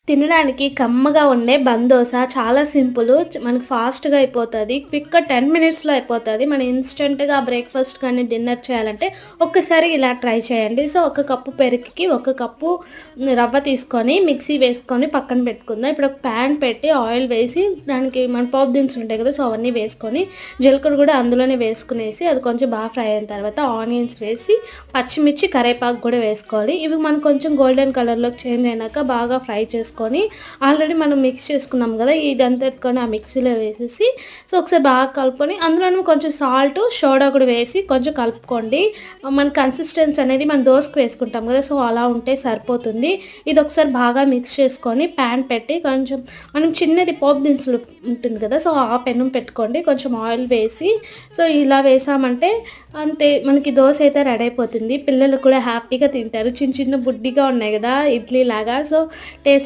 తినడానికి కమ్మగా ఉండే బందోస చాలా సింపుల్. మనకి ఫాస్ట్‌గా అయిపోతది. క్విక్‌గా 10 మినిట్స్‌లో అయిపోతది. మనం ఇన్‌స్టంట్‌గా బ్రేక్‌ఫాస్ట్ కానీ, డిన్నర్ చేయాలంటే ఒక్కసారి ఇలా ట్రై చేయండి. సో, ఒక కప్పు పెరుగుకి ఒక కప్పు రవ్వ తీసుకొని మిక్సీ వేసుకొని పక్కన పెట్టుకుందాం. ఇప్పుడు ఒక పాన్ పెట్టి ఆయిల్ వేసి దానికి మన పోపు దినుసులు ఉంటాయి కదా! సో, అవన్నీ వేసుకొని జీలకర్ర కూడా అందులోనే వేసుకునేసి అది కొంచెం బాగా ఫ్రై అయిన తర్వాత ఆనియన్స్ వేసి పచ్చిమిర్చి, కరేపాకు కూడా వేసుకోవాలి. ఇవి మనం కొంచెం గోల్డెన్ కలర్‌లోకి చేంజ్ అయినాక బాగా ఫ్రై చేసుకొని ఆల్రెడీ మనం మిక్స్ చేసుకున్నాం కదా! ఇదంతా ఎత్తుకొని ఆ మిక్సీలో వేసేసి సో, ఒకసారి బాగా కలుపుకొని అందులోను కొంచెం సాల్ట్, సోడా కూడా వేసి కొంచెం కలుపుకోండి. మన కన్సిస్టెన్సీ అనేది మనం దోసకి వేసుకుంటాం కదా! సో, అలా ఉంటే సరిపోతుంది. ఇది ఒకసారి బాగా మిక్స్ చేసుకొని పాన్ పెట్టి కొంచెం మనం చిన్నది పోపు దినుసులు ఉంటుంది కదా! సో, ఆ పెనం పెట్టుకోండి. కొంచెం ఆయిల్ వేసి సో, ఇలా వేసామంటే అంతే మనకి దోస అయితే రెడీ అయిపోతుంది. పిల్లలు కూడా హ్యాపీగా తింటారు. చిన్న చిన్న బుడ్డిగా ఉన్నాయి కదా! ఇడ్లీలాగా సో, టేస్టీ